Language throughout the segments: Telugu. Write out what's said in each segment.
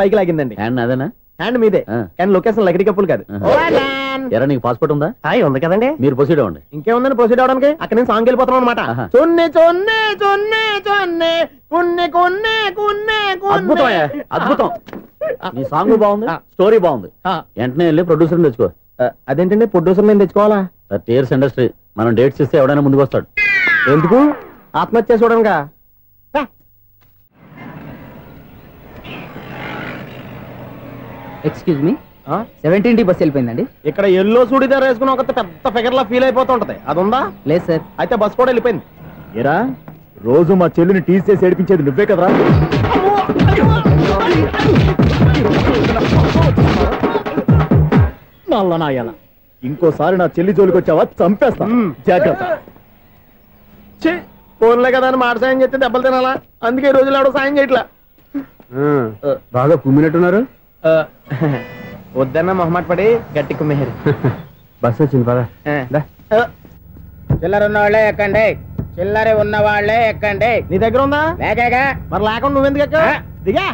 పైకి లాగిందండి. హ్యాండ్ అదేనా? హ్యాండ్ మీదే, కానీ లొకేషన్ లగడి కప్పులు కాదు. ఎరా నీకు పాస్పోర్ట్ ఉందా? ఉంది కదండి. మీరు ప్రొసీడ్ అవ్వండి. ఇంకేముందని ప్రొసీడ్ అవడానికి? అక్కడ నేను సాంగ్ వెళ్ళిపోతున్నాం అనమాట. చొన్నే చొన్నే చొన్నే చొన్నే కున్నే కున్నే కున్నే. అద్భుతం, అద్భుతం. నీ సాంగ్ బాగుంది, స్టోరీ బాగుంది. వెంటనే వెళ్ళి ప్రొడ్యూసర్ తెచ్చుకో. అదేంటండి ప్రొడ్యూసర్ నేను తెచ్చుకోవాలా? టీఆర్ఎస్ ఇండస్ట్రీ మనం డేట్స్ ఇస్తే ఎవడైనా ముందుకు వస్తాడు. ఎందుకు? ఆత్మహత్య చూడంగా. ఎక్స్క్యూజ్ మీ, 17D బస్ వెళ్ళిపోయిందండి. ఇక్కడ ఎల్లో చూడిదార్ వేసుకుని ఒక పెద్ద ఫిగర్ లా ఫీల్ అయిపోతుంటది, అది ఉందా? లేదు సార్. అయితే బస్ కూడా వెళ్ళిపోయింది. ఏరా రోజు మా చెల్లిని టీస్ చేసి ఏడిపించేది నువ్వే కదరా? నల్లనాయాల, ఇంకోసారి నా చెల్లి జోలికి వచ్చావా చంపేస్తా, జాగ్రత్త. ఫోన్లే కదా అని మాట సాయం చేస్తే దెబ్బలు తినాలా? అందుకే ఈ రోజులు ఎవడో సాయం చేయట్లా. బాగా కుమ్మినట్టున్నారు. వద్దన్న మొహమాట పడి గట్టి కుమ్మేరు. బస్ వచ్చింది పద. చిల్లర ఉన్న వాళ్ళే ఎక్కండి, చిల్లర ఉన్న వాళ్ళే ఎక్కండి. నీ దగ్గర ఉందా? లేకగా. మరి లేకుండా నువ్వెందుకు ఎక్కావు? దిగా.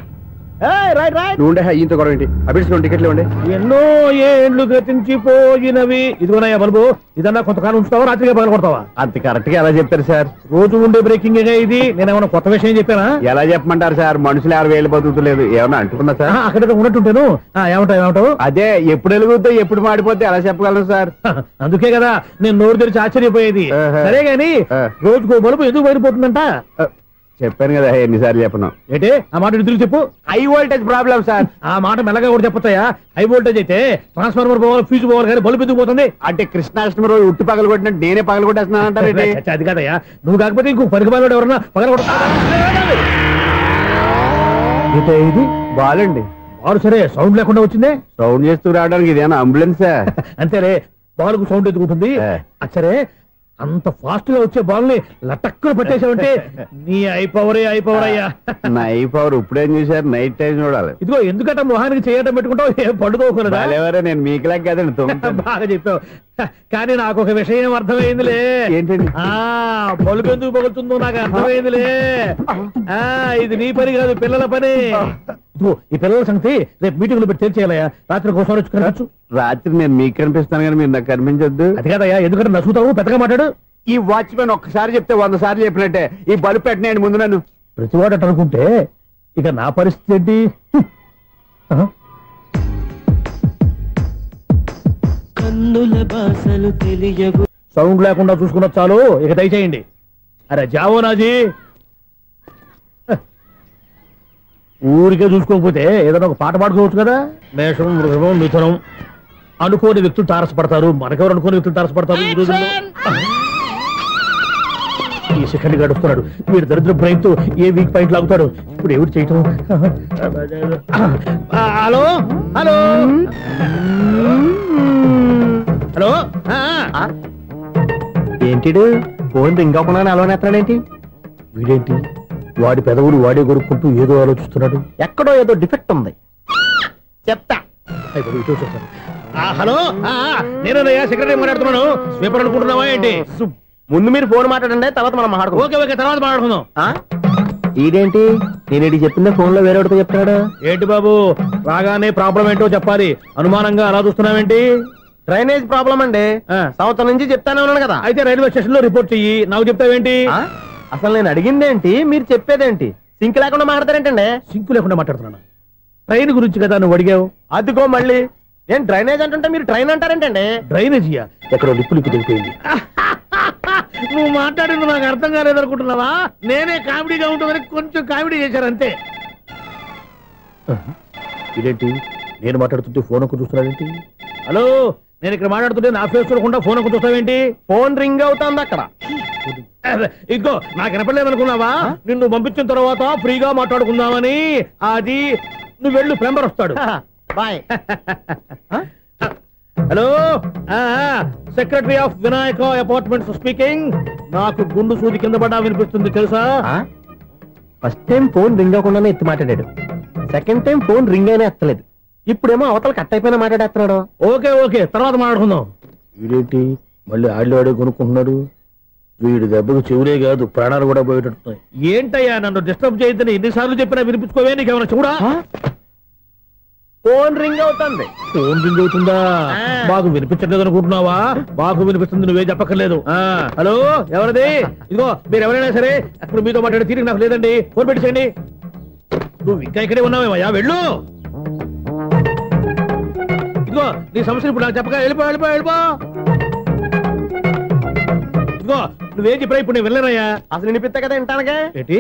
Right right. నువ్వు ఇంత గొడవ ఏంటి? అభిడ్స్ టికెట్లు ఇవ్వండి. ఎన్నో ఏళ్ళు గతించిపోయినవి. ఇదిగోనయ్యా బల్బు, ఇదన్నా కొంతకాలం ఉంచుతావా, రాత్రిగా పగల కొడతావా? అంత కరెక్ట్ గా ఎలా చెప్తారు సార్? రోజు ఉండే బ్రేకింగ్ ఇది. నేనేమన్నా కొత్త విషయం చెప్పానా? ఎలా చెప్పమంటారు సార్? మనుషులు 60,000 బతుకుతలేదు, ఏమన్నా అంటున్నా సార్? అక్కడ ఉన్నట్టుంటాను. ఏమంటావు? అదే ఎప్పుడు వెలుగుతో ఎప్పుడు మాడిపోతే ఎలా చెప్పగలరు సార్? అందుకే కదా నేను నోరు తెరిచి ఆశ్చర్యపోయేది. సరే గాని రోజుకో బల్బు ఎందుకు బయటపోతుందంట? చెప్పాను కదా ఎన్నిసార్లు చెప్పను. ఏంటి ఆ మాట తిరిగి చెప్పు. High voltage problem sir. ఆ మాట మెల్లగా కూడా చెప్పొచ్చాయా? హై వోల్టేజ్ అయితే ట్రాన్స్ఫార్మర్ పోవాలి, ఫ్యూజ్ పోవాలి, కానీ బల్బు ఎందుకు పోతుంది? అంటే కృష్ణాష్టమి రోజు ఉట్టి పగలు కొట్టినట్టు నేనే పగలు కొట్టేస్తున్నాను అంటారు. అది కాదయ్యా, నువ్వు కాకపోతే ఇంకో పనికి బాగా ఎవరన్నా పగల కొడతా. ఇది బాలండి. బాలు సరే, సౌండ్ లేకుండా వచ్చిందే. సౌండ్ చేస్తూ రావడానికి ఇదేనా అంబులెన్స్? అంతేలే, బాలుకు సౌండ్ ఎదుగుతుంది. సరే, అంత ఫాస్ట్ గా వచ్చే బాల్ ని లటక్కులు పట్టేసావంటే నీ ఐపవర్ అయ్యా. నా ఐపవర్ ఇప్పుడేం చూసారు? నైట్ టైం చూడాలి. ఇదిగో ఎందుకంటే మొహానికి చేయటం పెట్టుకుంటావు, ఏం పండుకోకూడదా? నేను మీకులా కదండి. బాగా చెప్పావు, కానీ నాకు ఒక విషయం అర్థమైందిలే. ఏంటండి? బల్బు ఎందుకు పగులుతుందో నాకు అర్థమైందిలే. ఇది నీ పని కాదు, పిల్లల పని. ఈ పిల్లల సంగతి రేపు మీటింగ్ లో పెట్టి తెలిసేయాలయ్యా. రాత్రి ఒకసారి వచ్చి కనవచ్చు. రాత్రి నేను మీకు కనిపిస్తాను కానీ మీరు నాకు కనిపించొద్దు. అది కాదయ్యా, ఎందుకంటే నచ్చుతావు, పెద్దగా మాట్లాడు. ఈ వాచ్మెన్ ఒక్కసారి చెప్తే 100 సార్లు చెప్పినట్టే. ఈ బల్బు పెట్టినాయండి ముందు నన్ను. ప్రతివాడట అనుకుంటే ఇక నా పరిస్థితి ఏంటి? కన్నుల భాషలు తెలియవు. సౌండ్ లేకుండా చూసుకున్న చాలు, ఇక దయచేయండి. అరే జావో నాజీ, ఊరికే చూసుకోకపోతే ఏదైనా ఒక పాట పాడుకోవచ్చు కదా. మేషం, మృగం, మిథునం అనుకోని వ్యక్తులు తారసపడతారు. మనకెవరు అనుకోని వ్యక్తులు తారసపడతారు ఈ రోజుల్లో. ఈ సెకండ్ గడుపుతున్నాడు వీడు దరిద్ర బ్రెయిన్ తో. ఏ వీక్ పాయింట్ లాగుతాడు ఇప్పుడు? ఎవరు చేయటం? Hello hello hello. ఏంటిడు ఫోన్ రింగ్ అవ్వకుండా అలవనేస్తాడేంటి? వీడేంటి వాడి పెదవులు వాడే కొరుక్కుంటూ ఏదో ఆలోచిస్తున్నాడు. ఎక్కడో ఏదో డిఫెక్ట్ ఉంది, చెప్తా. హలో, నేనయ్యా సెక్రటరీ మాట్లాడుతున్నాను. స్వీపర్ అనుకుంటున్నావా ఏంటి? ముందు మీరు ఫోన్ మాట్లాడండి, తర్వాత మనం మాట్లాడుకుందాం. ఓకే ఓకే, తర్వాత మాట్లాడుకుందాం. ఇదేంటి నేనేటి చెప్పిందే ఫోన్ లో వేరేవాడితో చెప్తాడు ఏంటి బాబు? రాగానే ప్రాబ్లం ఏంటో చెప్పాలి. అనుమానంగా అలా చూస్తున్నావేంటి? డ్రైనేజ్ ప్రాబ్లం అండి, సంవత్సరం నుంచి చెప్తానే ఉన్నాను కదా. అయితే రైల్వే స్టేషన్ లో రిపోర్ట్ చెయ్యి, నాకు చెప్తావేంటి? అసలు నేను అడిగిందేంటి, మీరు చెప్పేదేంటి? సింక్ లేకుండా మాట్లాడతారేంటండి? సింక్ లేకుండా మాట్లాడుతున్నాను. ట్రైన్ గురించి కదా నువ్వు అడిగావు. అదిగో మళ్ళీ నేను డ్రైనేజ్ అంటుంటే మీరు ట్రైన్ అంటారేంటండి? డ్రైనేజీయా? ఎక్కడో లిప్పు దిగిపోయింది. నువ్వు మాట్లాడింది నాకు అర్థం కాలేదనుకుంటున్నావా? నేనే కామెడీగా ఉంటుందని కొంచెం కామెడీ చేశారు అంతే. ఇదేంటి నేను మాట్లాడుతుంటే ఫోన్ ఒక్క చూస్తున్నావేంటి? హలో, నేను ఇక్కడ మాట్లాడుతుంటే నా ఫేస్ చూడకుండా ఫోన్ ఒక్క చూస్తావేంటి? ఫోన్ రింగ్ అవుతుంది అక్కడ. ఇంకో నాకు వినపడలేదు అనుకున్నావా? నిన్ను పంపించిన తర్వాత ఫ్రీగా మాట్లాడుకుందామని. అది నువ్వు వెళ్ళు, ప్లంబర్ వస్తాడు. Bye. Hello, secretary of Vinayaka apartments speaking. నాకు గుండు సూది కింద పడ్డా వినిపిస్తుంది తెలుసా? ఫస్ట్ టైం ఫోన్ రింగ్ అవ్వకుండానే ఎత్తి మాట్లాడాడు, సెకండ్ టైం ఫోన్ రింగ్ అయినా ఎత్తలేదు, ఇప్పుడేమో అవతల కట్ అయిపోయినా మాట్లాడేస్తున్నాడు. ఓకే ఓకే, తర్వాత మాట్లాడుకుందాం. వీడేంటి మళ్ళీ ఆడిలో కొనుక్కుంటున్నాడు? వీడి దెబ్బకు చెవులే కాదు ప్రాణాలు కూడా పోయేటట్టున్నాయి. ఏంటయ్యా నన్ను డిస్టర్బ్ చేయొద్దని ఎన్నిసార్లు చెప్పినా వినిపించుకోవే? నీకేమైనా చూడా? ఫోన్ రింగ్ అవుతుంది. ఫోన్ రింగ్ అవుతుందా? మాకు వినిపించట్లేదు అనుకుంటున్నావా? మాకు వినిపిస్తుంది, నువ్వే చెప్పక్కర్లేదు. హలో, ఎవరిది? ఇదిగో మీరు ఎవరైనా సరే అప్పుడు మీతో మాట్లాడే తీరిక నాకు లేదండి. ఫోన్ పెట్టేసేయండి. నువ్వు ఇంకా ఇక్కడే ఉన్నావేమయ్యా, వెళ్ళు. ఇదిగో నీ సమస్యలు ఇప్పుడు నాకు చెప్పక వెళ్ళిపో వెళ్ళిపో వెళ్ళిపో. ఇదిగో నువ్వేం చెప్పరా ఇప్పుడు నేను వెళ్ళానయ్యా. అసలు వినిపిస్తా కదా వింటానుగా. ఏంటి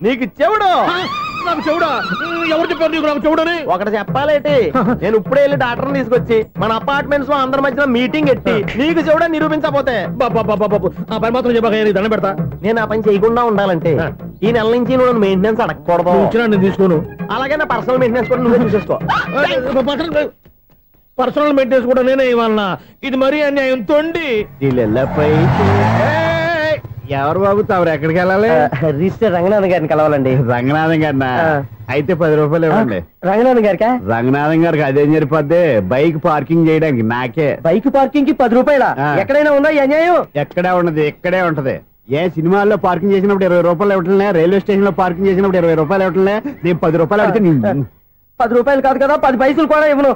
నీకు చెవుడు? నాకు చెవుడా? ఎవరు చెప్పారు నీకు నాకు చెవుడని? ఒకటి చెప్పాలేటి, నేను ఇప్పుడే వెళ్ళి డాక్టర్ని తీసుకొచ్చి మన అపార్ట్మెంట్స్ లో అందరి మధ్యన మీటింగ్ ఎట్టి నీకు చెవుడా నిరూపించకపోతే బాబు ఆ పని మాత్రం చెప్పక దండం పెడతా. నేను ఆ పని చేయకుండా ఉండాలంటే ఈ నెల నుంచి నువ్వు మెయింటెనెన్స్ అడగకూడదు. ఇచ్చినా నేను తీసుకోను. అలాగే నా పర్సనల్ మెయింటెనెన్స్ కూడా నువ్వే చూసేసుకో. పర్సనల్ మెయింటెనెన్స్ కూడా నేనే ఇవ్వాలన్నా? ఇది మరీ అన్యాయం. తొండి ఎవరు బాబు తమరు ఎక్కడికి వెళ్ళాలి? రిజిస్టర్ రంగనాథన్ గారిని కలవాలండి. రంగనాథం గారినా? అయితే 10 రూపాయలు ఇవ్వండి. రంగనాథన్ గారికా? రంగనాథం గారికి అదేం సరిపోద్ది, బైక్ పార్కింగ్ చేయడానికి. నాకే బైక్ పార్కింగ్ కి 10 రూపాయల? ఎక్కడైనా ఉందా ఈ అన్యాయం? ఎక్కడే ఉండదు, ఇక్కడే ఉంటది. ఏ సినిమాల్లో పార్కింగ్ చేసినప్పుడు 20 రూపాయలు ఇవ్వట్లే, రైల్వే స్టేషన్ లో పార్కింగ్ చేసినప్పుడు 20 రూపాయలు ఇవ్వట్లే. నేను 10 రూపాయలు అడిగితే 10 రూపాయలు కాదు కదా, 10 పైసలు కూడా ఇవ్వను.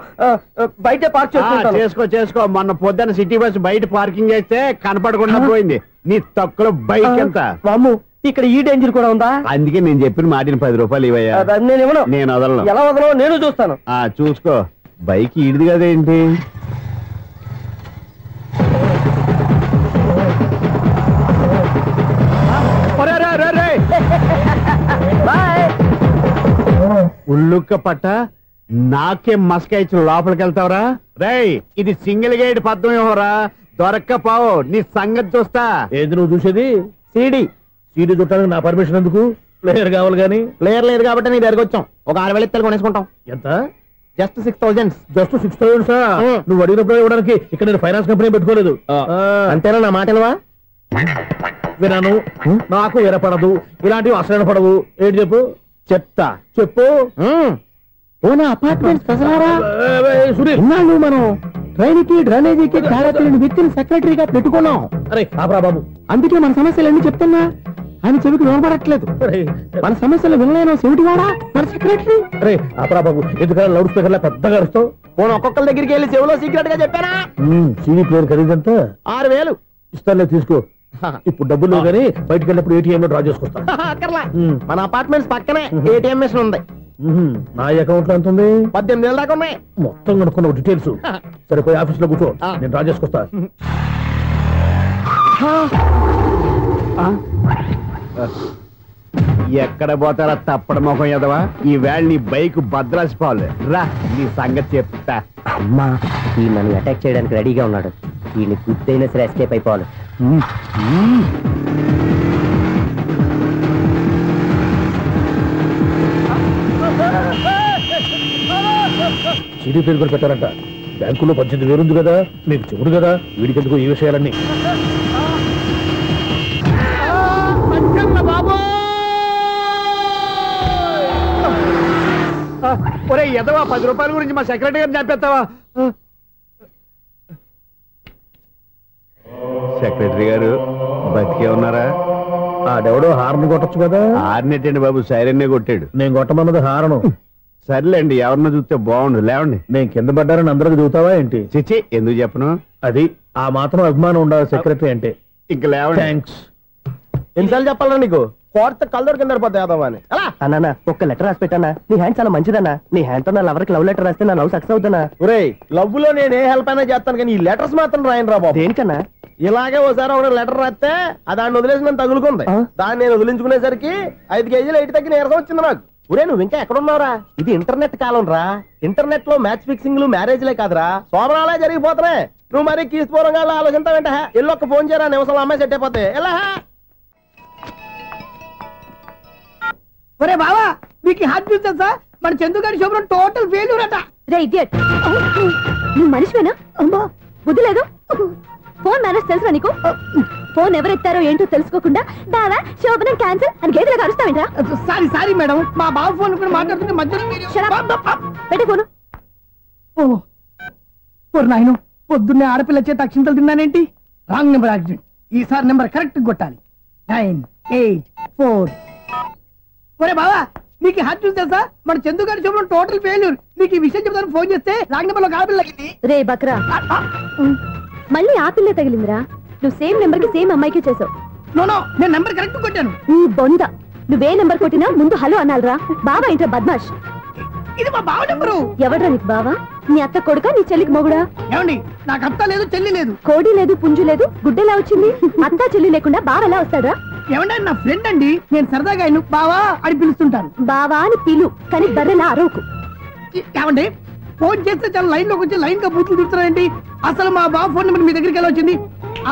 బయట పార్క్ చేసుకో. మొన్న పొద్దున్న సిటీ బస్ బయట పార్కింగ్ చేస్తే కనపడకుండా పోయింది. నీ తక్కువ బైక్ ఎంత? వామ్ము, ఇక్కడ ఈ డేంజర్ కూడా ఉందా? అందుకే నేను చెప్పిన మాటిని 10 రూపాయలు ఇవ్వయ్యా. నేను ఇవ్వను. నేను వదలను. ఎలా వదలను? నేను చూస్తాను. చూసుకో. బైక్ ఈడిది కదేంటి? ఉల్లుక్క పట్ట నాకే మస్క ఇచ్చి లోపలికి వెళ్తావరా? రేయ్, ఇది సింగిల్ గేట్ పద్మం ఇవ్వరా, దొరక్కపోవు. నీ సంగతి చూస్తా. ఏది నువ్వు చూసేది? సీడీ చుట్టానికి నా పర్మిషన్ ఎందుకు? ప్లేయర్ కావాలి గానీ. ప్లేయర్ లేదు కాబట్టి నీ దగ్గరకు వచ్చాం. ఒక 6,000 ఇత్తలు కొనేసుకుంటాం. ఎంత? జస్ట్ 6,000. Just 6,000 sir? నువ్వు అడిగినప్పుడు ఇవ్వడానికి ఇక్కడ నేను ఫైనాన్స్ కంపెనీ పెట్టుకోలేదు. అంతేనా? నా మాటలువా? వినాను, నాకు వినపడదు. ఇలాంటివి అసలు పడవు. ఏంటి చెప్పు? చెప్తా. చెప్పు. అపార్ట్మెంట్స్ సునీల్, మనం ట్రైన్కి డ్రైనేజీకి తేడా వ్యక్తిని సెక్రటరీగా పెట్టుకున్నాం. అరే ఆపరా బాబు, అందుకే మన సమస్యలన్నీ చెప్తున్నా. ఆయన చెవికి వినపడట్లేదు. మన సమస్యలు వినలేను చెవిటివాడా మన సెక్రటరీ. అరే ఆపరా బాబు, ఎందుకన్నా లౌడ్ స్పీకర్ లా పెద్దగా అరుస్తావు? పోను ఒక్కొక్కరి దగ్గరికి వెళ్ళి చెవిలో సీక్రెట్ గా చెప్పానా? CD player ఖరీదంతా 6,000. ఇస్తానులే, తీసుకో. ఇప్పుడు డబ్బులు లేవు కానీ బయటకు వెళ్ళినప్పుడు ఏటీఎం లో డ్రా చేసుకొస్తా. అక్కర్లా, మన అపార్ట్మెంట్స్ పక్కనే ఏటీఎం మిషన్ ఉంది. నా అకౌంట్ లో ఎంత ఉంది? 18,000 దాకా ఉన్నాయి. మొత్తం కనుక్కున్న డీటెయిల్స్. సరే పోయి ఆఫీస్ లో కూర్చో, నేను డ్రా చేసుకొస్తా. ఎక్కడ పోతారా తప్పడ మొఖం ఎదవా? ఈ వేళ నీ బైక్ భద్రాసి పోవాలి. రా, నీ సంగతి చెప్తా. అమ్మా, ఈ నన్ను అటాక్ చేయడానికి రెడీగా ఉన్నాడు. వీడిని గుద్దైనా సరే ఎస్కేప్ అయిపోవాలి. సీడీ ప్లేయర్ కూడా పెట్టారంట. బ్యాంకులో 18,000 ఉంది కదా, మీకు చెవుడు కదా, వీడికెందుకు ఈ విషయాలన్నీ? ఒరే ఎదవా, 10 రూపాయల గురించి మా సెక్రటరీ గారిని చంపేస్తావా? సెక్రటరీ గారు బతికే ఉన్నారా? ఆడెవడో హార్న్ కొట్టచ్చు కదా. హార్నెట్టండి బాబు, సైరన్నే కొట్టాడు. నేను కొట్టమన్నది హారను. సర్లేండి, ఎవరన్నా చూస్తే బాగుండు. లేవండి. నేను కింద పడ్డారని అందరికి చూతావా ఏంటి? చిచ్చి, ఎందుకు చెప్పను? అది ఆ మాత్రం అభిమానం ఉండాలి సెక్రటరీ అంటే. ఇంక లేవండి. థ్యాంక్స్. ఎన్నిసార్లు చెప్పాలా నీకు? కోర్త కలదోడు కింద పడిపోతాయి యాదవ్ అని. అన్నా ఒక్క లెటర్ రాసి పెట్టానా? నీ హ్యాండ్ చాలా మంచిదన్నా. నీ హ్యాండ్ తో నా లవర్ కి లవ్ లెటర్ రాస్తే నా లవ్ సక్సెస్ అవుతానా? ఒరేయ్, లవ్ లో నేను ఏ హెల్ప్ అయినా చేస్తాను కానీ ఈ లెటర్స్ మాత్రం రాయను రా బాబు. దేనికన్నా? ఇలాగే ఒకసారి ఒక లెటర్ రాస్తే దాన్ని వదిలేసి నన్ను తగులుకుంది. దాన్ని నేను వదిలించుకునేసరికి 5 కేజీలు 8 తగ్గి నీరసం వచ్చింది నాకు. ఒరే, నువ్వు ఇంకా ఎక్కడున్నావురా? ఇది ఇంటర్నెట్ కాలం రా. ఇంటర్నెట్ లో మ్యాచ్ ఫిక్సింగ్లు మ్యారేజ్లే కాదురా, శోభనాలే జరిగిపోతున్నాయి. నువ్వు మరి కీస్పూరంగా ఆలోచించావంటే ఎల్లు ఒక్క ఫోన్ చేయరా, నిమిషంలో అమ్మాయి సెట్ అయిపోతే. ఎలా? ఒరే బావా, మీకు హార్ట్ చూసా? మన చందు గారి శుభ్రం టోటల్ ఫెయిల్యూర్ అట. నువ్వు మనిషివేనా? అమ్మా, బుద్ధి లేదు. ఫోన్ మేనేజ్ తెలుసా నీకు? ఫోన్ ఎవరెత్తారో ఏంటో తెలుసుకోకుండా బావా శోభనం క్యాన్సిల్ అని గేదెలకు అరుస్తావేంట్రా? సారీ మేడం, మా బావ ఫోన్ కూడా మాట్లాడుతుంటే మధ్యలో పెట్టే ఫోను. ఓ నాయను, పొద్దున్నే ఆడపిల్ల చేత అక్షింతలు తిన్నానేంటి? Wrong number accident. ఈసారి నెంబర్ కరెక్ట్ కొట్టాలి. 9, 8, 4. ఒరే బావా, నీకు హార్ట్ చూసి తెలుసా? మన చందు గారి శుభ్రం టోటల్ ఫెయిల్యూర్. మీకు ఈ విషయం చెప్తాను ఫోన్ చేస్తే రాంగ్ నెంబర్ లో ఆడపిల్ల తగ్గింది. రే బక్రా మళ్ళీ ఆ పిల్ల తగిలిందిరా. నువ్వు సేమ్ నెంబర్ కి సేమ్ అమ్మాయికి చేసావు. నో నేను నెంబర్ కరెక్ట్ కొట్టాను. నీ బొంద నువ్వే నెంబర్ కొట్టినా ముందు హలో అనాలరా. బావా ఇంట్లో బద్మాష్. ఇది మా బావ నెంబరు. ఎవడ్రా నీకు బావా? నీ అత్త కొడుక నీ చెల్లికి మొగుడా? ఏమండి నాకు అత్త లేదు చెల్లి లేదు. కోడి లేదు పుంజు లేదు గుడ్డెలా వచ్చింది? అత్త చెల్లి లేకుండా బావ ఎలా వస్తాడా? ఏమండి నా ఫ్రెండ్ అండి, నేను సరదాగా ఆయన బావా అని పిలుస్తుంటాను. బావా అని పిలు కానీ బర్రెలా అరవకు. ఏమండి ఫోన్ చేస్తే చాలా లైన్ లోకి వచ్చి లైన్ గా బూతులు తిడుతున్నాయండి. అసలు మా బావ ఫోన్ నెంబర్ మీ దగ్గరికి ఎలా వచ్చింది?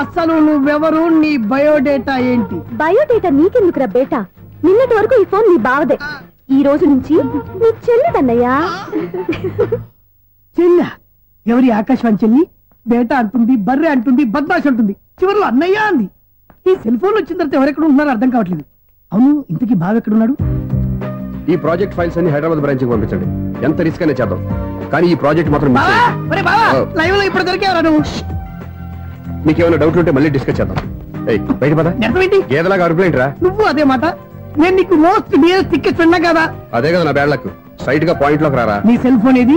అసలు నువ్వెవరు, నీ బయోడేటా ఏంటి? బయోడేటా నీకెందుకురా బేటా? నిన్నటి వరకు ఈ ఫోన్ నీ బావదే. ఈ రోజు నుంచి నీ చెల్లిదన్నయ్యా. చెల్ల ఎవరి? ఆకాశవాణి చెల్లి. బేటా అంటుంది, బర్రె అంటుంది, బద్మాష్ అంటుంది, చివరిలో అన్నయ్య అంది. ఈ సెల్ ఫోన్ వచ్చిన తర్వాత ఎవరెక్కడ ఉన్నారో అర్థం కావట్లేదు. అవును ఇంతకీ బావ ఎక్కడున్నాడు? ఈ ప్రాజెక్ట్ ఫైల్స్ అన్ని హైదరాబాద్ బ్రాంచ్ కి పంపించండి. ఎంత రిస్క్ అనే చేద్దాం కానీ ఈ ప్రాజెక్ట్ మాత్రం మిస్ చేయొద్దు. లైవ్ లో ఇప్పుడు దొరికేవరా నువ్వు? నీకేమైనా డౌట్ ఉంటే మళ్ళీ డిస్కస్ చేద్దాం. బయట పద. గేదలాగా అరుపులేంట్రా? నువ్వు అదే మాట. నేను నీకు మోస్ట్ డియరెస్ట్ టికెట్ ఉన్నా కదా. అదే కదా నా బ్యాడ్ లక్. స్ట్రైట్ గా పాయింట్ లోకి రారా. నీ సెల్ ఫోన్ ఏది?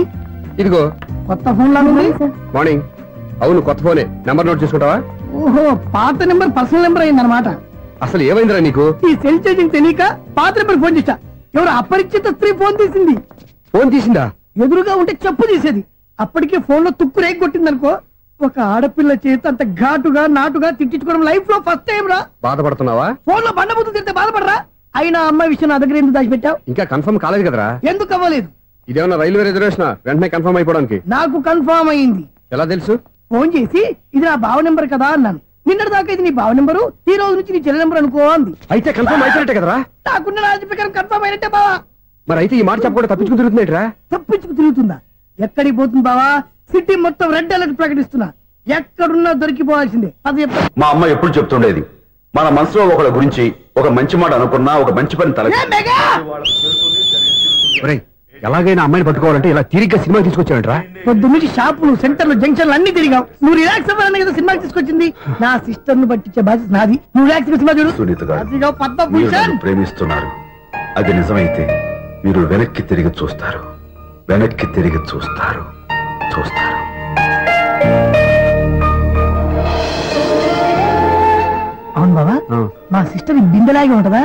ఇదిగో కొత్త ఫోన్ లాగా ఉంది. మార్నింగ్. అవును కొత్త ఫోనే. నెంబర్ నోట్ చేసుకుంటావా? ఓహో పాత నెంబర్ పర్సనల్ నెంబర్ అయిందన్నమాట. అసలు ఏమైందిరా నీకు? ఈ సెల్ చేసింగ్ తెలియక పాత నెంబర్ ఫోన్ చేశా. ఎవరు అపరిచిత స్త్రీ ఫోన్ తీసింది. ఫోన్ తీసిందా? ఎదురుగా ఉంటే చెప్పు తీసేది. అప్పటికే ఫోన్ లో తుక్కు రేగి కొట్టిందనుకో. ఒక ఆడపిల్ల చేత అంత ఘాటుగా నాటుగా తిట్టించుకోవడం లైఫ్ లో ఫస్ట్ టైం రా. బాధపడుతున్నావా? ఫోన్ లో బండబూతులు తిడితే బాధపడరా? అయినా అమ్మాయి విషయం నా దగ్గర ఎందుకు దాచిపెట్టావు? ఇంకా కన్ఫర్మ్ కాలేదు కదరా. ఎందుకు అవ్వలేదు? ఇదేమన్నా రైల్వే రిజర్వేషన్? వెంటనే కన్ఫర్మ్ అయిపోవడానికి. నాకు కన్ఫర్మ్ అయింది. ఎలా తెలుసు? ఫోన్ చేసి ఇది నా బావ నెంబర్ కదా అన్నాను. నిన్నటి దాకా ఇది నీ బావ నెంబరు, ఈ రోజు నుంచి నీ చెల్లి నెంబర్ అనుకో అంది. అయితే కన్ఫర్మ్ అయిపోయినట్టే కదరా? నాకున్న రాజు ప్రకారం కన్ఫర్మ్ అయినట్టే బావా. మరి అయితే ఈ మాట చెప్పకుండా తప్పించుకుని తిరుగుతున్నాయిట్రా? తప్పించుకు తిరుగుతుందా? ఎక్కడికి పోతుంది బావా? సిటీ మొత్తం రెడ్ అలర్ట్ ప్రకటిస్తున్నా. ఎక్కడున్నా దొరికిపోవాల్సిందే. అది చెప్తా. మా అమ్మ ఎప్పుడు చెప్తుండేది, మన మనసులో ఒకళ్ళ గురించి ఒక మంచి మాట అనుకున్నా ఒక మంచి పని తల. ఎలాగైనా అమ్మాయిని పట్టుకోవాలంటే ఇలా తిరిగ్గా సినిమా తీసుకొచ్చాడంట్రా. పొద్దు నుంచి షాపులు, సెంటర్లు, జంక్షన్లు అన్ని తిరిగావు. నువ్వు రిలాక్స్ అవ్వాలనే కదా సినిమాకి తీసుకొచ్చింది. నా సిస్టర్ ను పట్టించే బాధ్యత నాది. నువ్వు రిలాక్స్ సినిమా చూడు. సునీత గారు, మీరు నన్ను ప్రేమిస్తున్నారు. అది నిజమైతే మీరు వెనక్కి తిరిగి చూస్తారు, వెనక్కి తిరిగి చూస్తారు, చూస్తారు. అవును బాబా, మా సిస్టర్ బిందెలాగే ఉంటదా?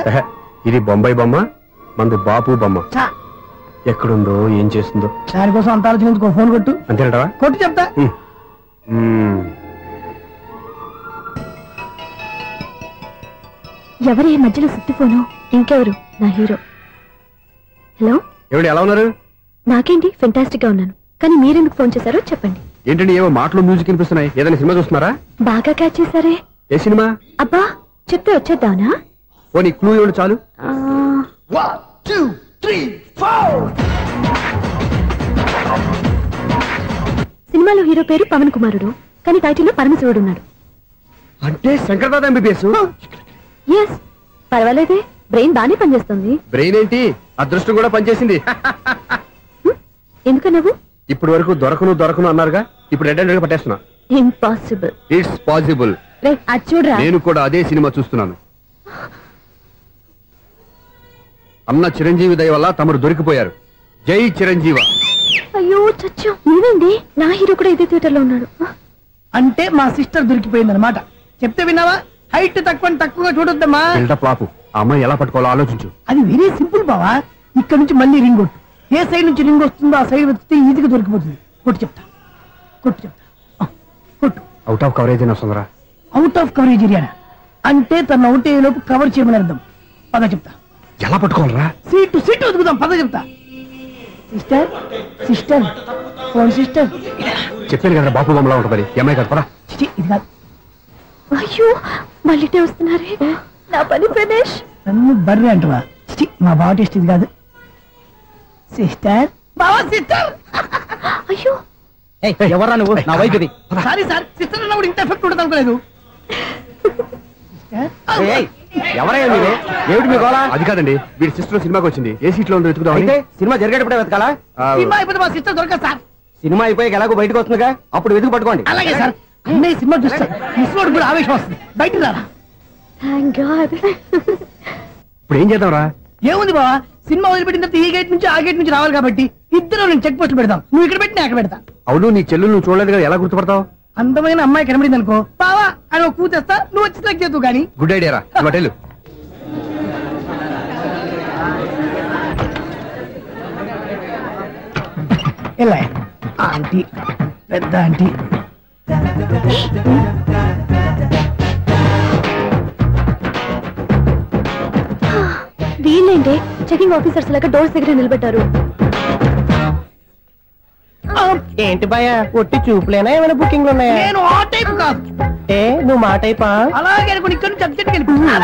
ఇది బొంబాయి బొమ్మ, మంది బాపు బొమ్మ. ఎక్కడుందో ఏం చేస్తుందో దానికోసం అంత ఆలోచించుకో. ఫోన్ కొట్టు. అంతేనటవా? కొట్టు చెప్తా. ఎవరి మధ్యలో సుత్తి ఫోను? ఇంకెవరు? నా హీరో. హలో ఎవడు? ఎలా ఉన్నారు? నాకేంటి ఫెంటాస్టిక్ గా ఉన్నాను. కానీ మీరెందుకు ఫోన్ చేశారో చెప్పండి. ఏంటండి ఏవో మాటలు మ్యూజిక్ వినిపిస్తున్నాయి. ఏదైనా సినిమా చూస్తున్నారా? బాగా క్యాచ్ చేశారే. ఏ సినిమా? అబ్బా చెప్తే వచ్చేద్దానా? పోనీ క్లూ ఇవ్వండి చాలు. 1 2 3 4. సినిమాలో హీరో పేరు పవన్ కుమారుడు, కానీ టైటిల్లో పరమశివుడు ఉన్నాడు. అంటే శంకర్దాద ఎంబీబీఎస్. ఎస్, పర్వాలేదే. బ్రెయిన్ బానే పనిచేస్తుంది. బ్రెయిన్ ఏంటి, అదృష్టం కూడా పనిచేసింది. ఎందుకు నువ్వు ఇప్పటి వరకు దొరకను అన్నారుగా, ఇప్పుడు రెడ్ హ్యాండెడ్ గా పట్టేస్తున్నా. ఇంపాసిబుల్. It's possible. అది చూడరా. నేను కూడా అదే సినిమా చూస్తున్నాను. అన్న చిరంజీవి దయ వల్ల తమరు దొరికిపోయారు. జై చిరంజీవ. అయ్యో చచ్చా, నీవేంటి? నా హీరో కూడా ఇదే థియేటర్ లో ఉన్నాడు. అంటే మా సిస్టర్ దొరికిపోయింది అనమాట. చెప్తే విన్నావా? హైట్ తక్కువగా చూడొద్దమ్మా. బిల్డప్ లాపు. ఆ అమ్మాయి ఎలా పట్టుకోవాలో ఆలోచించు. అది వెరీ సింపుల్ బావా. ఇక్కడ నుంచి మళ్ళీ రింగ్ కొట్టు. ఏ సైడ్ నుంచి రింగ్ వస్తుందో ఆ సైడ్ వెతికితే ఈజీగా దొరికిపోతుంది. కొట్టు చెప్తా. కొట్టు. అవుట్ ఆఫ్ కవరేజ్ అని వస్తుందిరా. అవుట్ ఆఫ్ కవరేజ్ ఏరియా అంటే తన అవుట్ అయ్యే లోపు కవర్ చేయమని అర్థం. పద చెప్తా. ఎలా పట్టుకోవాలరా? సీటు వెతుకుదాం. పద చెప్తా. Sister phone sister. చెప్పాను కదా బాపు బొమ్మలా ఉంటుంది. అమ్మాయి కదా. పదా. ఇది కాదు. అయ్యో మళ్ళీ వస్తున్నారే. నా పని ప్రదేశ్. నన్ను బర్రె అంటవా? మా బావ టేస్ట్ ఇది కాదు. సిస్టర్ బావా సిస్టర్. అయ్యో ఎవరా నువ్వు? నా వైపు ఇది. సారీ సార్, సిస్టర్ అన్నప్పుడు ఇంత ఎఫెక్ట్ ఉండదు అనుకోలేదు. ఎవరయ్యా మీరు? ఏమిటి మీ గోళ? అది కాదండి, వీడి సిస్టర్ సినిమాకి వచ్చింది. ఏ సీట్ లో ఉందో వెతుకుదాం. సినిమా జరిగేటప్పుడే వెతకాలా? సినిమా అయిపోతే మా సిస్టర్ దొరకదు సార్. సినిమా అయిపోయి ఎలాగో బయటకు వస్తుందిగా, అప్పుడు వెతుకు పట్టుకోండి. అలాగే సార్. అన్నయ్య సినిమా చూస్తారు. మిస్వాడు కూడా ఆవేశం వస్తుంది. బయటకు రారా. Thank God. ఇప్పుడు ఏం చేద్దాంరా? ఏముంది బావా, సినిమా వదిలిపెట్టిన తర్వాత ఈ గేట్ నుంచి ఆ గేట్ నుంచి రావాలి కాబట్టి ఇద్దరు నేను చెక్ పోస్ట్ పెడతాం. నువ్వు ఇక్కడ పెట్టినా అక్కడ పెడతా. అవును, నీ చెల్లెలు నువ్వు చూడలేదు కదా, ఎలా గుర్తుపడతావు? అందమైన అమ్మాయి కనబడింది అనుకో, బావా అని ఒక కూతేస్తా, నువ్వు వచ్చి సెలెక్ట్ చేద్దు. కానీ గుడ్ ఐడియా రా, హోటల్ ఎలా ఆంటీ, పెద్ద ఆంటీ. వీళ్ళేంటి చెకింగ్ ఆఫీసర్స్ లాగా డోర్స్ దగ్గర నిలబెట్టారు? ఏంటి భయ ఒట్టి చూపులేనా, ఏమైనా బుకింగ్లు ఉన్నాయా? నేను ఆ టైప్ కాదు. ఏ నువ్వు మా టైపా? అలాగే అనుకుని ఇక్కడ నుంచి అర్జెంట్కి వెళ్ళిపోతున్నా.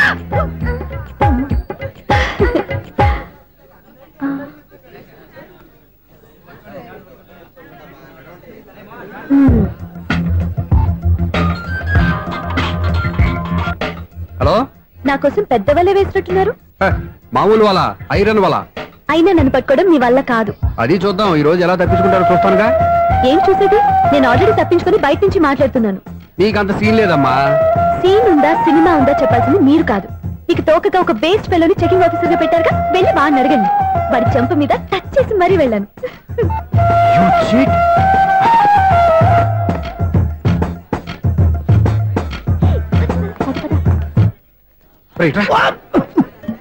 హలో, నా కోసం పెద్ద వల్ల వేసినట్టున్నారు. మామూలు వాళ్ళ ఐరన్ వాళ్ళ. అయినా నన్ను పట్టుకోవడం మీ వల్ల కాదు. అది చూద్దాం, ఈ రోజు ఎలా తప్పించుకుంటారో చూస్తానుగా. ఏం చూసేది? నేను ఆల్రెడీ తప్పించుకొని బయట నుంచి మాట్లాడుతున్నాను. నీకంత సీన్ లేదమ్మా. సీన్ ఉందా సినిమా ఉందా చెప్పాల్సింది మీరు కాదు. మీకు తోకగా ఒక బేస్ట్ ఫెలోని చెకింగ్ ఆఫీసర్ గా పెట్టారుగా, వెళ్ళి బాగా అడగండి. వాడి చెంప మీద టచ్ చేసి మరీ వెళ్ళాను.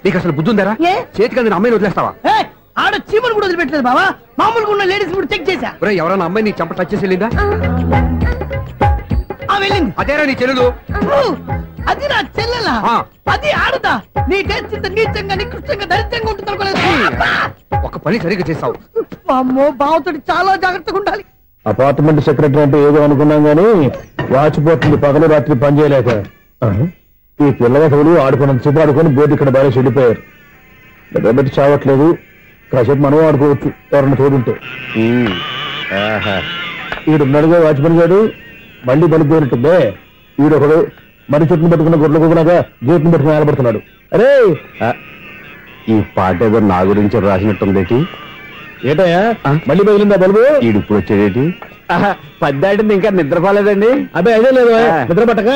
నీకు అసలు బుద్ధి ఉందారా? చేతికి అందిన అమ్మాయిని వదిలేస్తావా? ఆడ చీమలు కూడా వదిలిపెట్టలేదు బావా. మామూలుగా ఉన్న లేడీస్ కూడా చెక్ చేశా. ఎవరైనా అమ్మాయి నీ చెంప టచ్ చేసి వెళ్ళిందా? వెళ్ళింది. అదేరా నీ చెల్లెలు? అది నా చెల్లెలా? అది ఆడదా? నీ టేస్ట్ ఇంత నీచంగా నికృష్టంగా దరిద్రంగా ఉంటుంది అనుకోలేదు. ఒక పని సరిగ్గా చేసావు. అమ్మో, బావతోటి చాలా జాగ్రత్తగా ఉండాలి. అపార్ట్మెంట్ సెక్రటరీ అంటే ఏదో అనుకున్నాం గానీ వాచిపోతుంది పగలు రాత్రి పని చేయలేక. ఈ పిల్లలు ఆడుకున్నంతసేపు ఆడుకొని బోర్డు ఇక్కడ బాగా చెడిపోయారు. నిద్రబెట్టి చావట్లేదు. కాసేపు మనం ఆడుకోవచ్చు ఎవరన్నా తోడుంటే. ఈడున్నాడుగా వాచ్మెన్ గారు, మళ్ళీ బలిపోయినట్టుందే. ఈడొకడు మరి చెట్టును పట్టుకున్న గొడ్ల కుదలాగా గేట్ను పట్టుకుని నిలబడుతున్నాడు. అరే, ఈ పాట ఏదో నా గురించి రాసినట్టుందేటి. ఏటయ్యా మళ్ళీ బదిలిందా బలుబు? ఈడు ఇప్పుడు వచ్చేదేటి? పద్దాటింది ఇంకా నిద్రపోలేదండి. అబ్బాయి అదే లేదు నిద్ర పట్టక.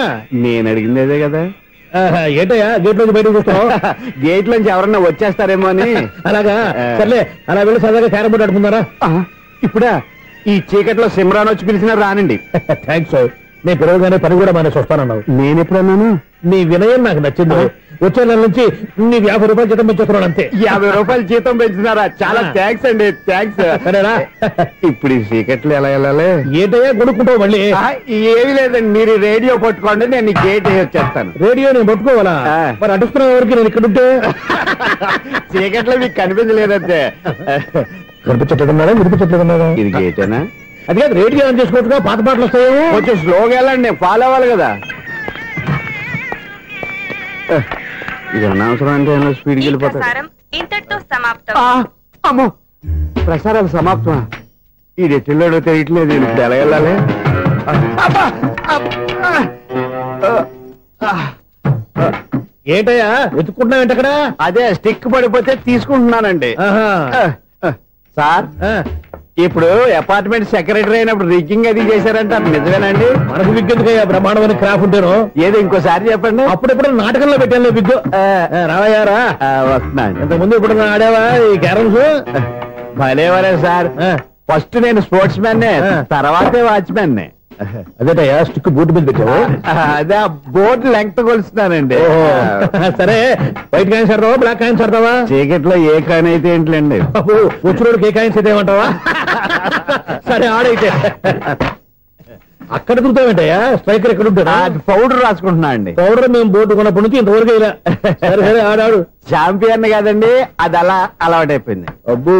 నేను అడిగింది అదే కదా. ఏటయ్యా గేట్ నుంచి బయటకు చూస్తావు? గేట్ నుంచి ఎవరన్నా వచ్చేస్తారేమో అని. అలాగా, సర్లే అలా వెళ్ళి సరదాగా క్యారం బోర్డు ఆడుకున్నారా? ఇప్పుడా ఈ చీకట్లో సిమ్రాన్ వచ్చి పిలిచినా రానండి. థ్యాంక్స్. నేను పిలవగానే పని కూడా మానేసి వస్తానన్నావు. నేను ఎప్పుడన్నాను? నీ వినయం నాకు నచ్చింది. వచ్చే నెల నుంచి నీకు 50 రూపాయలు జీతం పెంచుతున్నాడు అంతే. 50 రూపాయలు జీతం పెంచుతున్నారా? చాలా థ్యాంక్స్ అండి, థ్యాంక్స్. సరేనా? ఇప్పుడు ఈ చీకట్లు ఎలా వెళ్ళాలి? ఏంటయ్యా కొనుక్కుంటావు మళ్ళీ? ఏమి లేదండి, మీరు రేడియో పట్టుకోండి, నేను ఈ గేట్ వచ్చేస్తాను. రేడియో నేను పట్టుకోవాలా? మరి అడుస్తున్నా ఎవరికి నేను ఇక్కడ ఉంటే? చీకట్లో మీకు కనిపించలేదంటే. కనిపించట్లేదన్నారా వినిపించట్లేదన్నారా? ఇది గేటేనా? అది కాదు, రేడియో ఆన్ చేసుకోవచ్చుగా, పాత పాటలు వస్తాయేమో. కొంచెం స్లోగా వెళ్ళండి, ఫాలో అవ్వాలి కదా. ఇది అనవసరం అంటే స్పీడ్కి వెళ్ళిపోతారు. ఇంతటితో సమాప్తం. అమ్మో, ప్రసారాలు సమాప్తమా? ఇది ఎట్టిల్లాడో తెలియట్లేదు. ఇప్పుడు ఎలా వెళ్ళాలి? ఏంటయ్యా వెతుక్కుంటున్నావు ఏంటక్కడ? అదే స్టిక్ పడిపోతే తీసుకుంటున్నానండి. సార్, ఇప్పుడు అపార్ట్మెంట్ సెక్రటరీ అయినప్పుడు రిగ్గింగ్ అది చేశారంట, నిజమేనండి? మనకు విగ్గెందుకయ్యా, బ్రహ్మాండమైన క్రాఫ్ ఉంటాను. ఏదో ఇంకోసారి చెప్పండి. అప్పుడెప్పుడు నాటకంలో పెట్టాను విగ్గు. రావయ్యారా? వస్తున్నాను. ఇంతకుముందు ఇప్పుడు ఆడావా ఈ క్యారమ్స్? భలేవరే సార్. ఫస్ట్ నేను స్పోర్ట్స్ మ్యాన్, తర్వాతే వాచ్మెన్. అదేటయ్యా స్టిక్ బూట్ మీద పెట్టావు? అదే బోర్డు లెంగ్త్ కొలుస్తున్నానండి. సరే, వైట్ కాయిన్స్ ఆడతావా బ్లాక్ కాయిన్స్ ఆడతావా? చీకట్లో ఏ కాయిన్ అయితే ఏంటండి, వచ్చినోడికి ఏ కాయిన్స్ అయితే ఏమంటావా? సరే ఆడైతే. అక్కడ దొరుకుతావేంటయ్యా? స్ట్రైకర్ ఎక్కడ ఉంటాడా? పౌడర్ రాసుకుంటున్నా అండి. పౌడర్ మేము బోర్డు కొన్నప్పటి నుంచి ఇంతవరకు ఇలా. సరే సరే ఆడాడు. ఛాంపియన్ కదండి, అది అలా అలవాటైపోయింది. అబ్బు,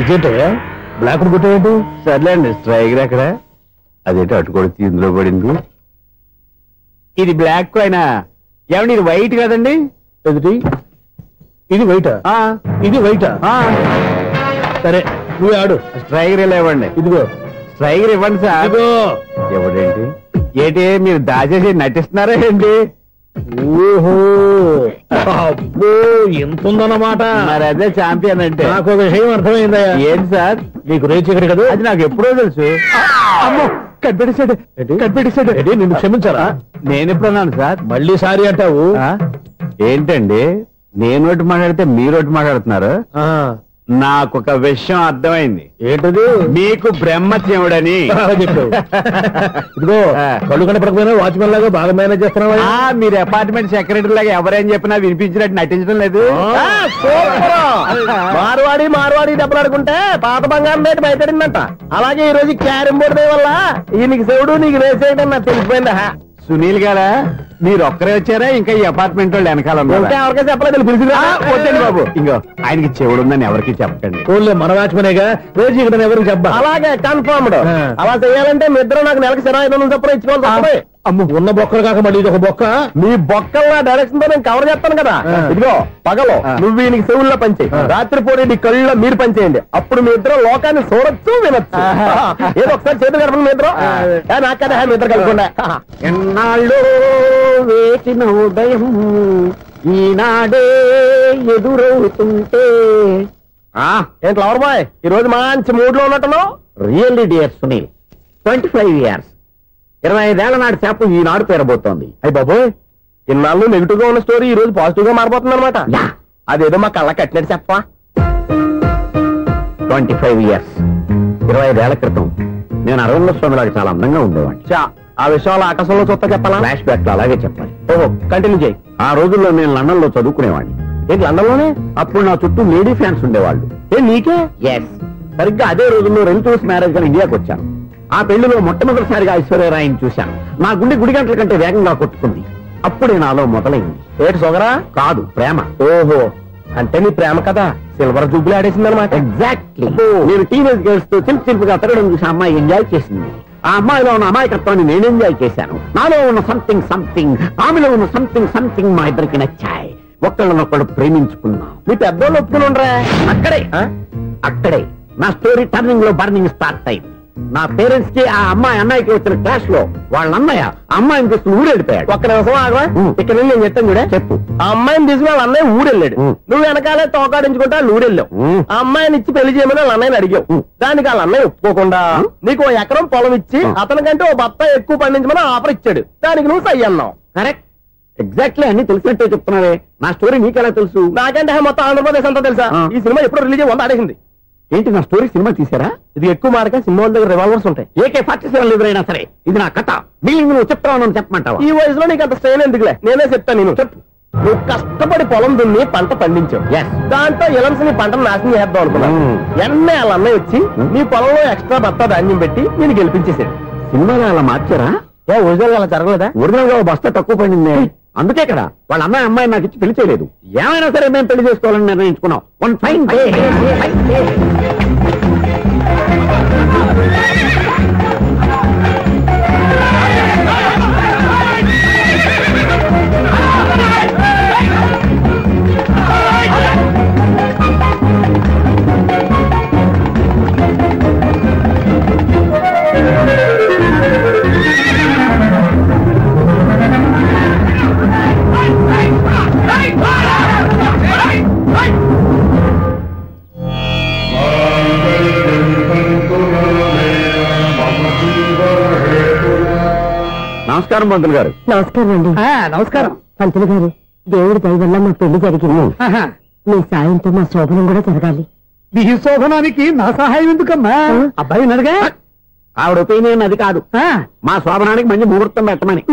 ఇదేంటయ్యా బ్లాక్ కొట్టేంటి? సర్లేండి, స్ట్రైకర్ ఎక్కడ? అదేంటి అటుకొడితే ఇందులో పడింది. ఇది బ్లాక్ అయినా ఏమండి, ఇది వైట్ కదండి. ఎదుటి ఇది వైటా? ఇది వైటా? సరే నువ్వే ఆడు. స్ట్రైకర్ ఇలా ఇవ్వండి. ఇదిగో స్ట్రైకర్ ఇవ్వండి సార్. ఇదిగో. ఎవడేంటి ఏంటి మీరు దాచేసి నటిస్తున్నారా ఏంటి? ఓహో, అబ్బో ఎంత ఉందన్నమాట. మరి అదే ఛాంపియన్ అంటే. నాకు విషయం అర్థమైందయ్యా. ఏంటి సార్? నీకు రేచీకటి కదా? అది నాకు ఎప్పుడో తెలుసు. అమ్మో, కనిపెట్టేశాడు కనిపెట్టేశాడు. నిన్ను క్షమించారా? నేను ఎప్పుడన్నాను సార్? మళ్ళీ సారీ అంటావు? ఏంటండి నేను మాట్లాడితే మీరు మాట్లాడుతున్నారు. నాకు ఒక విషయం అర్థమైంది. ఏంటది? మీకు బ్రహ్మత్యముడని చెప్పావు. ఇదిగో కళ్ళు కనపడకపోయినా వాచ్మెన్ లాగా బాగా మేనేజ్ చేస్తున్నావా? మీరు అపార్ట్మెంట్ సెక్రటరీ లాగా ఎవరేం చెప్పినా వినిపించినట్టు నటించడం లేదు. మార్వాడి డబ్బులు ఆడుకుంటే పాత బంగారం రేటు బయటడిందంట. అలాగే ఈ రోజు క్యారం బోర్డు వల్ల నీకు శివుడు నీకు రేసేయడం నాకు తెలిసిపోయిందా? సునీల్ గారా, మీరు ఒక్కరే వచ్చారా? ఇంకా ఈ అపార్ట్మెంట్ వాళ్ళు వెనకాల ఎవరికైనా చెప్పలేదు, పిలిచిందా? వద్దండి బాబు, ఇంకో ఆయనకి చెవుడు ఉందని ఎవరికి చెప్పకండి. మన వాచ్మనేగా రోజు ఇక్కడ ఎవరికి చెప్పా. అలాగే కన్ఫర్మ్డ్. అలా చేయాలంటే మీ ఇద్దరు నాకు నెలకి 2500 చొప్పున ఇచ్చుకోవాలి. అమ్మ, ఉన్న బొక్కలు కాక మళ్ళీ ఇది ఒక బొక్క. మీ బొక్కల డైరెక్షన్ తో నేను కవర్ చేస్తాను కదా. ఇదిగో పగలో నువ్వు వీనికి చెవుల్లో పనిచేయి, రాత్రిపూట నీ కళ్ళలో మీరు పనిచేయండి. అప్పుడు మీ ఇద్దరు లోకాన్ని చూడొచ్చు, వినొచ్చు. ఏదో ఒకసారి చేతులు కడపండి మీ ఇద్దరు. నాకు కదా మీ ఇద్దరు కలుపుకుండా. ఎన్నాళ్ళు వేచిన ఉదయం ఈనాడే ఎదురవుతుంటే. ఏంటి లవర్ బాయ్, ఈ రోజు మంచి మూడ్ లో ఉన్నట్టున్నావు? రియల్లీ డియర్ సునీల్, 25 years 25 ఏళ్ల నాటి చేప ఈనాడు పేరబోతోంది. అయ్యి బాబోయ్, ఇన్నాళ్ళు నెగిటివ్ గా ఉన్న స్టోరీ ఈ రోజు పాజిటివ్ గా మారిపోతుంది అనమాట. అదేదో మా కళ్ళ కట్టినట్టు చెప్పా. 25 years 25 ఏళ్ల క్రితం నేను అరవింద స్వామిలాగా చాలా అందంగా ఉండేవాడిని. ఆ విషయాలు ఆకాశంలో చూస్తా చెప్పాలా? ఫ్లాష్ బ్యాక్ లో అలాగే చెప్పాలి. ఓహో, కంటిన్యూ చేయి. ఆ రోజుల్లో నేను లండన్ లో చదువుకునేవాడిని. ఏంటి లండన్ లోనే? అప్పుడు నా చుట్టూ లేడీ ఫ్యాన్స్ ఉండేవాళ్ళు. నీకే? ఎస్, సరిగ్గా అదే రోజుల్లో రిలేటివ్స్ మ్యారేజ్ గా ఇండియాకి వచ్చాను. ఆ పెళ్లిలో మొట్టమొదటిసారిగా ఐశ్వర్యరాయని చూశాను. నా గుండె గుడి గంటల కంటే వేగంగా కొట్టుకుంది. అప్పుడే నాలో మొదలైంది. ఏటి సొగరా? కాదు, ప్రేమ. ఓహో, అంటే నీ ప్రేమ కదా సిల్వర్ జూబ్లీ ఆడేసింది అనమాట. ఎగ్జాక్ట్లీ. నేను టీనేజ్ గర్ల్స్ తో చిలుపుగా తిరగడం చూసి అమ్మాయి ఎంజాయ్ చేసింది. ఆ అమ్మాయిలో ఉన్న అమాయకత్వాన్ని నేను ఎంజాయ్ చేశాను. నాలో ఉన్న సంథింగ్ ఆమెలో ఉన్న సంథింగ్ మా ఇద్దరికి నచ్చాయి. ఒక్కళ్ళనొక్కడు ప్రేమించుకున్నాం. మీ పెద్దోళ్ళు ఒప్పుకుని ఉండరా? అక్కడే నా స్టోరీ టర్నింగ్ లో బర్నింగ్ స్టార్ట్ అయింది. నా పేరెంట్స్ కి ఆ అమ్మాయి అన్నయ్యకి వచ్చిన క్లాష్ లో వాళ్ళ అన్నయ్య అమ్మాయిని తీసుకుని ఊరెళ్ళిపోయాడు. ఒక్క నిమిషం ఆగవా? ఇక్కడ నేను చెప్తాను కూడా. చెప్పు. ఆ అమ్మాయిని తీసుకుని వాళ్ళ అన్నయ్య ఊరెళ్ళాడు. నువ్వు వెనకాలే తోకాడించుకుంటా ఊరెళ్ళావు. ఆ అమ్మాయిని ఇచ్చి పెళ్లి చేయమని వాళ్ళ అన్నయ్యని అడిగావు. దానికి వాళ్ళ అన్నయ్య ఒప్పుకోకుండా నీకు 1 ఎకరం పొలం ఇచ్చి అతనికంటే ఓ బత్త ఎక్కువ పండించమని ఆఫర్ ఇచ్చాడు. దానికి నువ్వు సై అన్నావు. కరెక్ట్, ఎగ్జాక్ట్లీ అన్ని తెలిసినట్టే చెప్తున్నావే. నా స్టోరీ నీకెలా తెలుసు? నాకంటే మొత్తం ఆంధ్రప్రదేశ్ అంతా తెలుసా? ఈ సినిమా ఎప్పుడు రిలీజ్ 100 ఆడేసింది. ఏంటి, నా స్టోరీ సినిమా తీసారా? ఇది ఎక్కువ మార్క సినిమా వాళ్ళ దగ్గర రివాల్వర్స్ ఉంటాయి. AK-47 ఎదురైనా సరే ఇది నా కథ. మిగిలింది నువ్వు చెప్తావు చెప్పమంటావా? ఈ వయసులో నీకు అంత స్ట్రెయిన్ ఎందుకులే, నేనే చెప్తాను. నేను చెప్పు. నువ్వు కష్టపడి పొలం దున్ని పంట పండించావు. దాంతో ఇలమ్స్ నీ పంటను నాశనం చేద్దాం అనుకున్నావు. ఎన్నే వాళ్ళ అన్నయ్య వచ్చి నీ పొలంలో ఎక్స్ట్రా బత్తా ధాన్యం పెట్టి నేను గెలిపించేసాడు. సినిమాలో అలా మార్చారా? ఒరిజినల్ అలా జరగలేదా? ఒరిజినల్ గా బస్తా తక్కువ పడింది. అందుకే కదా వాళ్ళ అమ్మాయి నాకు ఇచ్చి పెళ్లి చేయలేదు. ఏమైనా సరే మేము పెళ్లి చేసుకోవాలని నిర్ణయించుకున్నాం. One fine day. నమస్కారం పంతులు గారు. నమస్కారం అండి. నమస్కారం పంతులు గారు. దేవుడి దయ వల్ల మా పెళ్లి జరిగింది. మీ సాయంతో మా శోభనం కూడా జరగాలి. మీ శోభనానికి నా సహాయం ఎందుకమ్మా? అబ్బాయి ఉన్నదిగా. ఆవిడ ఒపీనియన్ అది కాదు, మా శోభనానికి మంచి ముహూర్తం పెట్టమని.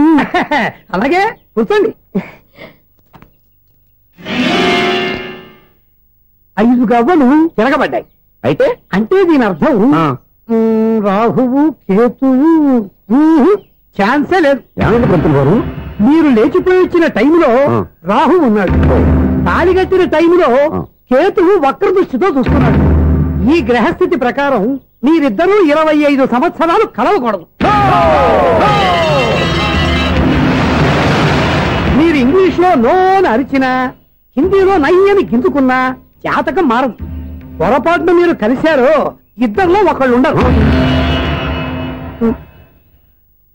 అలాగే కూర్చోండి. 5 గవ్వలు తిరగబడ్డాయి. అయితే అంటే దీని అర్థం రాహువు కేతువు ఛాన్సే లేదు. ఏమైంది పంతులు గారు? మీరు లేచిపోయి వచ్చిన టైంలో రాహు ఉన్నాడు. తాళిగట్టిన టైంలో కేతువు వక్ర దృష్టితో చూస్తున్నాడు. ఈ గ్రహస్థితి ప్రకారం మీరిద్దరూ 25 సంవత్సరాలు కలవకూడదు. మీరు ఇంగ్లీష్ లో నోని అరిచినా, హిందీలో నయ్యని గింజుకున్నా జాతకం మారదు. పొరపాటును మీరు కలిశారో ఇద్దరిలో ఒకళ్ళు ఉండరు.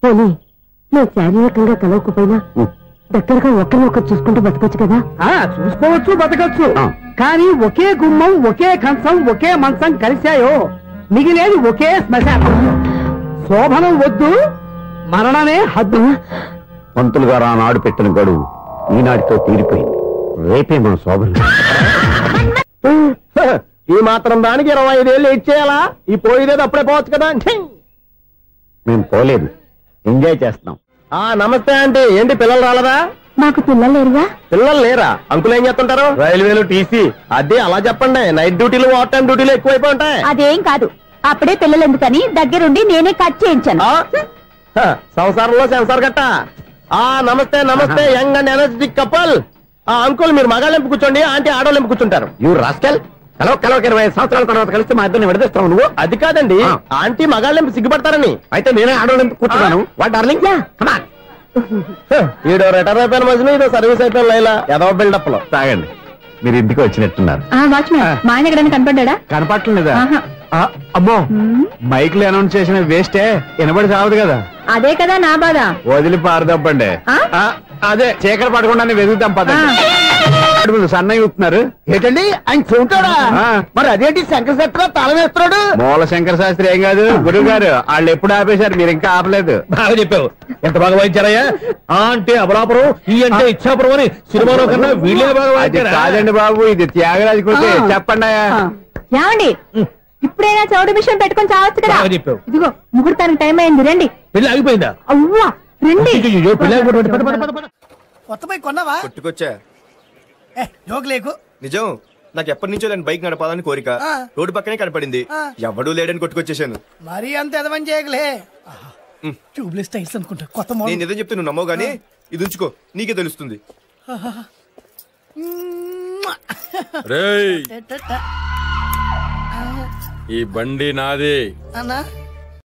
నువ్వు శారీరకంగా కలవకపోయినా దగ్గరగా ఒకరినొకరు చూసుకుంటూ బతకొచ్చు కదా. చూసుకోవచ్చు, బతకచ్చు. కానీ ఒకే గుమ్మం, ఒకే కంచం, ఒకే మంచం కలిశాయో మిగిలేది ఒకే శ్మశానం. శోభనం వద్దు, మరణమే హద్దు. పంతులు గారు ఆనాడు పెట్టిన గడువు ఈనాటితో తీరిపోయింది. రేపే మన శోభన. ఈ మాత్రం దానికి 25 ఏళ్ళు ఇచ్చేయాలా? ఈ పోయేదేదో అప్పుడే పోవచ్చు కదా. మేము పోలేదు, ఎంజాయ్ చేస్తున్నాం. నమస్తే ఆంటీ. ఏంటి పిల్లలు రాలదా? మాకు పిల్లలు లేరుగా. పిల్లలు లేరా? అంకులు ఏం చేస్తుంటారు? రైల్వేలు, టీసీ. అదే అలా చెప్పండి. నైట్ డ్యూటీలు, ఓవర్ టైం డ్యూటీలు ఎక్కువైపోయి ఉంటాయి. అదేం కాదు, అప్పుడే పిల్లలు ఎందుకని దగ్గరుండి నేనే కట్ చేయించాను. సంసారంలో సెన్సార్ గట్ట. నమస్తే నమస్తే, young and energetic couple. Uncle మీరు మగాళ్ళెంపు కూర్చోండి, ఆంటీ ఆడోళ్ళెంపు కూర్చుంటారు. యూ రాస్కెల్, కలవ 20 సంవత్సరాల తర్వాత కలిస్తే మా ఇద్దరిని విడదీస్తావు నువ్వు. అది కాదండి, ఆంటీ మగాళ్ళెంపు సిగ్గుపడతారని. అయితే నేనే ఆడోళ్ళెంపు కూర్చున్నాను. What darling, come on. ఈడో రిటైర్ అయిపోయిన మధ్యలో ఇదో సర్వీస్ అయిపోయిన లైలా ఏదో బిల్డప్ లో. తాగండి, మీరు ఇంటికి వచ్చినట్టున్నారు. వాచ్మెన్ మా ఆయన ఎక్కడైనా కనపడ్డా? కనపడలేదా? అమ్మో, మైక్ లో అనౌన్స్ చేసిన వేస్టే, వినబడి సావదు కదా. అదే కదా నా బాధ. వదిలి పారదప్పండి. అదే చీకటి పడకుండా వెతుకుతాం పదండి. సన్నయ్య అవుతున్నారు ఏంటండి ఆయన చూంటాడా? మరి అదేంటి శంకర శాస్త్రి తాళం వేస్తున్నాడు? మూల శంకర శాస్త్రి ఏం కాదు, గురువు గారు వాళ్ళు ఎప్పుడు ఆపేశారు, మీరు ఇంకా ఆపలేదు. బాగా చెప్పావు, ఎంత బాగా వాయించారయ్యా. అంటే అమలాపురం, ఈ అంటే ఇచ్చాపురం అని సినిమాలో కన్నా వీళ్ళే బాగా వాయించారు. కాదండి బాబు, ఇది త్యాగరాజు కృతి. చెప్పండి. ఏమండి, ఇప్పుడైనా చౌడు మిషన్ పెట్టుకొని చావచ్చు కదా. చెప్పావు. ఇదిగో ముహూర్తానికి టైం అయింది, రండి. పెళ్లి ఆగిపోయిందా? అవ్వా రండి. కొత్త బైక్ కొన్నావా? కొట్టుకొచ్చా. జోక్ లేకు. నిజం, నాకు ఎప్పటి నుంచో నేను బైక్ నడపాలని కోరిక. రోడ్డు పక్కనే కనపడింది, ఎవడూ లేడని కొట్టుకొచ్చేసాను. మరీ అంత ఎదవని చేయగలే. ట్యూబ్లెస్ టైర్స్ అనుకుంటా, కొత్త మోడల్. నేను నిజం చెప్తే నువ్వు నమ్మవు గానీ ఇది ఉంచుకో, నీకే తెలుస్తుంది. ఈ బండి నాది. అన్నా